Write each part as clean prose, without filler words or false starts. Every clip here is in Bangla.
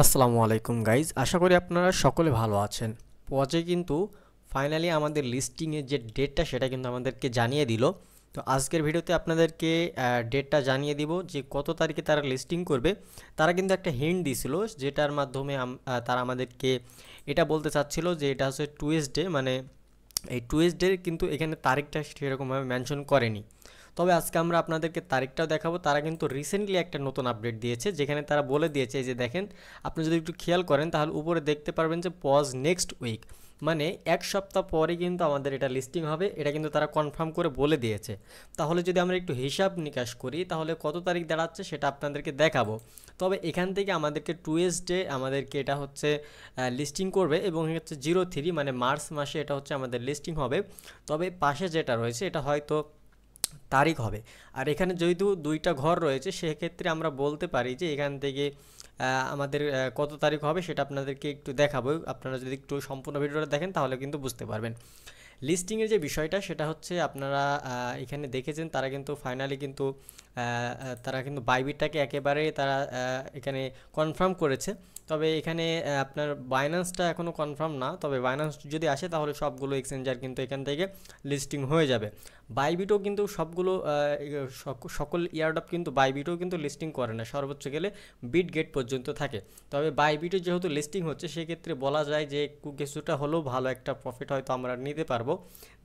আসসালামু আলাইকুম গাইজ, আশা করি আপনারা সকলে ভালো আছেন। পজে কিন্তু ফাইনালি আমাদের লিস্টিংয়ের যে ডেটটা সেটা কিন্তু আমাদেরকে জানিয়ে দিল। তো আজকের ভিডিওতে আপনাদেরকে ডেটটা জানিয়ে দিব যে কত তারিখে তারা লিস্টিং করবে। তারা কিন্তু একটা হিন্ট দিছিল, যেটার মাধ্যমে তারা আমাদেরকে এটা বলতে চাচ্ছিল যে এটা হচ্ছে টুয়েসডে, মানে এই টুয়েসডে কিন্তু এখানে তারিখটা সেরকমভাবে মেনশন করেনি। তবে আজকে আমরা আপনাদেরকে তারিখটাও দেখাবো। তারা কিন্তু রিসেন্টলি একটা নতুন আপডেট দিয়েছে, যেখানে তারা বলে দিয়েছে যে দেখেন, আপনি যদি একটু খেয়াল করেন তাহলে উপরে দেখতে পারবেন যে পজ নেক্সট উইক, মানে এক সপ্তাহ পরে কিন্তু আমাদের এটা লিস্টিং হবে। এটা কিন্তু তারা কনফার্ম করে বলে দিয়েছে। তাহলে যদি আমরা একটু হিসাব নিকাশ করি তাহলে কত তারিখ দাঁড়াচ্ছে সেটা আপনাদেরকে দেখাবো। তবে এখান থেকে আমাদেরকে টুয়েসডে আমাদেরকে এটা হচ্ছে লিস্টিং করবে, এবং হচ্ছে 03 মানে মার্চ মাসে এটা হচ্ছে আমাদের লিস্টিং হবে। তবে পাশে যেটা রয়েছে এটা হয়তো তারিখ হবে। আর এখানে যেহেতু দুইটা ঘর রয়েছে সেক্ষেত্রে আমরা বলতে পারি যে এখান থেকে আমাদের কত তারিখ হবে সেটা আপনাদেরকে একটু দেখাবো। আপনারা যদি একটু সম্পূর্ণ ভিডিওটা দেখেন তাহলে কিন্তু বুঝতে পারবেন। লিস্টিংয়ের যে বিষয়টা সেটা হচ্ছে আপনারা এখানে দেখেছেন, তারা কিন্তু ফাইনালি কিন্তু তারা কিন্তু বাইবিটটাকে একেবারে তারা এখানে কনফার্ম করেছে। তবে এখানে আপনার বাইন্যান্সটা এখনও কনফার্ম না। তবে বাইন্যান্স যদি আসে তাহলে সবগুলো এক্সচেঞ্জার কিন্তু এখান থেকে লিস্টিং হয়ে যাবে। বাইবিটও কিন্তু সবগুলো সকল ইয়ারডপ কিন্তু বাইবিটও কিন্তু লিস্টিং করে না, সর্বোচ্চ গেলে বিট গেট পর্যন্ত থাকে। তবে বাইবিটে যেহেতু লিস্টিং হচ্ছে সেক্ষেত্রে বলা যায় যে কিছুটা হলেও ভালো একটা প্রফিট হয়তো আমরা নিতে পারবো।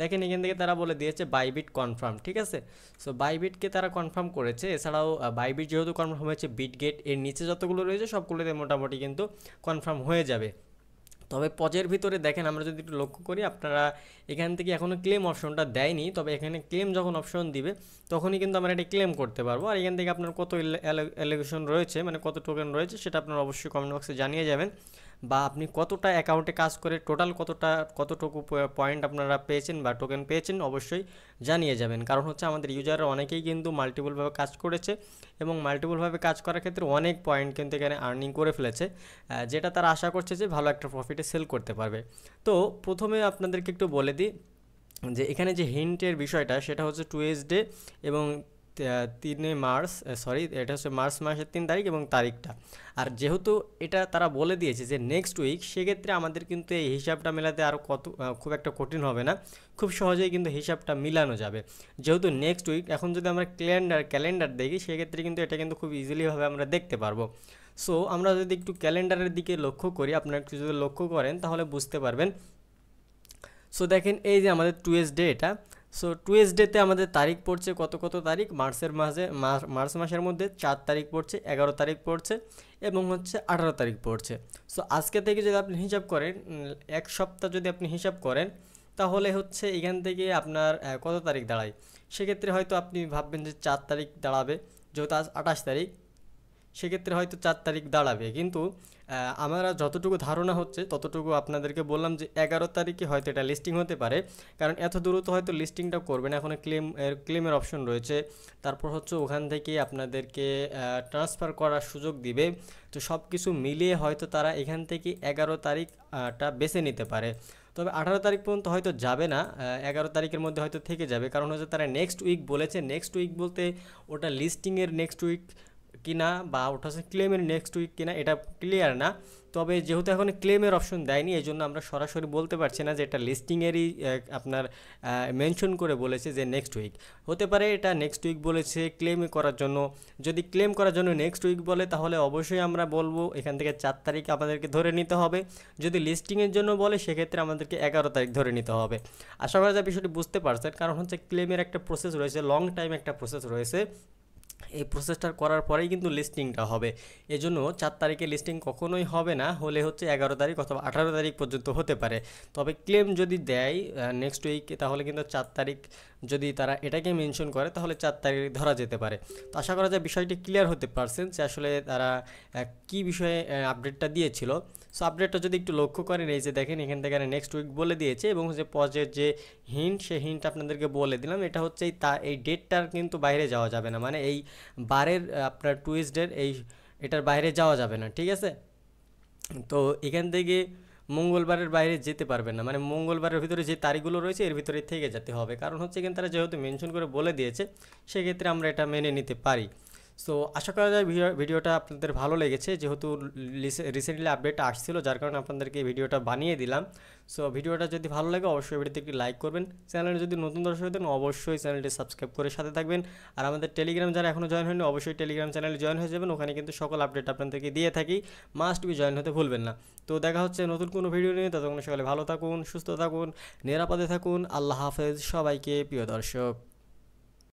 দেখেন এখান থেকে তারা বলে দিয়েছে বাইবিট কনফার্ম, ঠিক আছে। সো বাইবিটকে তারা কনফার্ম করেছে। এছাড়াও বাইবিট যেহেতু কনফার্ম হয়েছে, বিট গেট এর নিচে যতগুলো রয়েছে সবগুলোতে মোটামুটি কিন্তু কনফার্ম হয়ে যাবে। তবে পজের ভিতরে দেখেন, আমরা যদি একটু লক্ষ্য করি, আপনারা এখান থেকে এখনও ক্লেম অপশনটা দেয়নি। তবে এখানে ক্লেম যখন অপশন দিবে তখনই কিন্তু আমরা এটা ক্লেম করতে পারবো। আর এখান থেকে আপনার কত অ্যালোকেশন রয়েছে, মানে কত টোকেন রয়েছে, সেটা আপনারা অবশ্যই কমেন্ট বক্সে জানিয়ে যাবেন। বা আপনি কতটা অ্যাকাউন্টে কাজ করে টোটাল কতটুকু পয়েন্ট আপনারা পেয়েছেন বা টোকেন পেয়েছেন অবশ্যই জানিয়ে যাবেন। কারণ হচ্ছে আমাদের ইউজাররা অনেকেই কিন্তু মাল্টিপলভাবে কাজ করেছে, এবং মাল্টিপলভাবে কাজ করার ক্ষেত্রে অনেক পয়েন্ট কিন্তু এখানে আর্নিং করে ফেলেছে, যেটা তারা আশা করছে যে ভালো একটা প্রফিটে সেল করতে পারবে। তো প্রথমে আপনাদেরকে একটু বলে দিই যে এখানে যে হিন্টের বিষয়টা সেটা হচ্ছে টুয়েসডে এবং 3 মার্চ, সরি এটা হচ্ছে মার্চ মাসের 3 তারিখ এবং তারিখটা। আর যেহেতু এটা তারা বলে দিয়েছে যে নেক্সট উইক, সেক্ষেত্রে আমাদের কিন্তু এই হিসাবটা মেলাতে আর খুব একটা কঠিন হবে না। খুব সহজেই কিন্তু হিসাবটা মিলানো যাবে, যেহেতু নেক্সট উইক। এখন যদি আমরা ক্যালেন্ডার দেখি সেক্ষেত্রে কিন্তু এটা কিন্তু খুব ইজিলিভাবে আমরা দেখতে পারবো। সো আমরা যদি একটু ক্যালেন্ডারের দিকে লক্ষ্য করি, আপনারা একটু যদি লক্ষ্য করেন তাহলে বুঝতে পারবেন। সো দেখেন এই যে আমাদের টুয়েসডে এটা। সো টুয়েসডেতে আমাদের তারিখ পড়ছে কত কত তারিখ, মার্চ মাসের মধ্যে 4 তারিখ পড়ছে, 11 তারিখ পড়ছে, এবং হচ্ছে 18 তারিখ পড়ছে। সো আজকে থেকে যদি আপনি হিসাব করেন, এক সপ্তাহ যদি আপনি হিসাব করেন তাহলে হচ্ছে এখান থেকে আপনার কত তারিখ দাঁড়ায়। সেক্ষেত্রে হয়তো আপনি ভাববেন যে 4 তারিখ দাঁড়াবে, যেহেতু আজ 28 তারিখ, সেক্ষেত্রে হয়তো 4 তারিখ দাঁড়াবে। কিন্তু আমরা যতটুকু ধারণা হচ্ছে ততটুকু আপনাদেরকে বললাম যে 11 তারিখে হয়তো এটা লিস্টিং হতে পারে। কারণ এত দ্রুত হয়তো লিস্টিংটা করবে না, এখন ক্লেমের অপশন রয়েছে। তারপর হচ্ছে ওখান থেকে আপনাদেরকে ট্রান্সফার করার সুযোগ দিবে। তো সব কিছু মিলিয়ে হয়তো তারা এখান থেকে 11 তারিখটা বেছে নিতে পারে। তবে 18 তারিখ পর্যন্ত হয়তো যাবে না, 11 তারিখের মধ্যে হয়তো থেকে যাবে। কারণ হচ্ছে তারা নেক্সট উইক বলেছে। নেক্সট উইক বলতে ওটা লিস্টিংয়ের নেক্সট উইক কিনা বা ওটা হচ্ছে ক্লেমের নেক্সট উইক কিনা এটা ক্লিয়ার না। তবে যেহেতু এখন ক্লেমের অপশন দেয়নি, এই জন্য আমরা সরাসরি বলতে পারছি না যে এটা লিস্টিংয়েরই আপনার মেনশন করে বলেছে যে নেক্সট উইক। হতে পারে এটা নেক্সট উইক বলেছে ক্লেম করার জন্য। যদি ক্লেম করার জন্য নেক্সট উইক বলে তাহলে অবশ্যই আমরা বলবো এখান থেকে 4 তারিখ আমাদেরকে ধরে নিতে হবে। যদি লিস্টিংয়ের জন্য বলে সেক্ষেত্রে আমাদেরকে 11 তারিখ ধরে নিতে হবে। আশা করা যায় বিষয়টি বুঝতে পারছেন, কারণ হচ্ছে ক্লেমের একটা প্রসেস রয়েছে, লং টাইম একটা প্রসেস রয়েছে। এই প্রসেসটা করার পরেই কিন্তু লিস্টিংটা হবে। এজন্য 4 তারিখে লিস্টিং কখনোই হবে না, হলে হচ্ছে 11 তারিখ অথবা 18 তারিখ পর্যন্ত হতে পারে। তবে ক্লেম যদি দেয় নেক্সট উইকে তাহলে কিন্তু 4 তারিখ, যদি তারা এটাকে মেনশন করে তাহলে 4 তারিখ ধরা যেতে পারে। তো আশা করা যায় বিষয়টি ক্লিয়ার হতে পারছেন যে আসলে তারা কী বিষয়ে আপডেটটা দিয়েছিল। সো আপডেটটা যদি একটু লক্ষ্য করেন, এই যে দেখেন এখান থেকে নেক্সট উইক বলে দিয়েছে, এবং যে পজের যে হিন্ট সেই হিন্ট আপনাদেরকে বলে দিলাম। এটা হচ্ছে এই ডেটটার কিন্তু বাইরে যাওয়া যাবে না, মানে এই বারের আপনার টুইসডের এটার বাইরে যাওয়া যাবে না, ঠিক আছে। তো এখান থেকে মঙ্গলবারের বাইরে যেতে পারবেন না, মানে মঙ্গলবারের ভিতরে যে তারিখগুলো রয়েছে এর ভিতরে থেকে যেতে হবে। কারণ হচ্ছে এখানে তারা যেহেতু মেনশন করে বলে দিয়েছে সেক্ষেত্রে আমরা এটা মেনে নিতে পারি। সো আশা করা যায় ভিডিওটা আপনাদের ভালো লেগেছে, যেহেতু রিসেন্টলি আপডেট আসছিল যার কারণে আপনাদেরকে এই ভিডিওটা বানিয়ে দিলাম। সো ভিডিওটা যদি ভালো লাগে অবশ্যই ভিডিওতে একটি লাইক করবেন, চ্যানেলে যদি নতুন দর্শক হতেন অবশ্যই চ্যানেলটি সাবস্ক্রাইব করে সাথে থাকবেন। আর আমাদের টেলিগ্রাম যারা এখনও জয়েন হয়নি অবশ্যই টেলিগ্রাম চ্যানেলে জয়েন হয়ে যাবেন, ওখানে কিন্তু সকল আপডেট আপনাদেরকে দিয়ে থাকি, মাস্ট বি জয়েন হতে ভুলবেন না। তো দেখা হচ্ছে নতুন কোনো ভিডিও নিয়ে, ততক্ষণ সকালে ভালো থাকুন, সুস্থ থাকুন, নিরাপদে থাকুন। আল্লাহ হাফেজ সবাইকে প্রিয় দর্শক।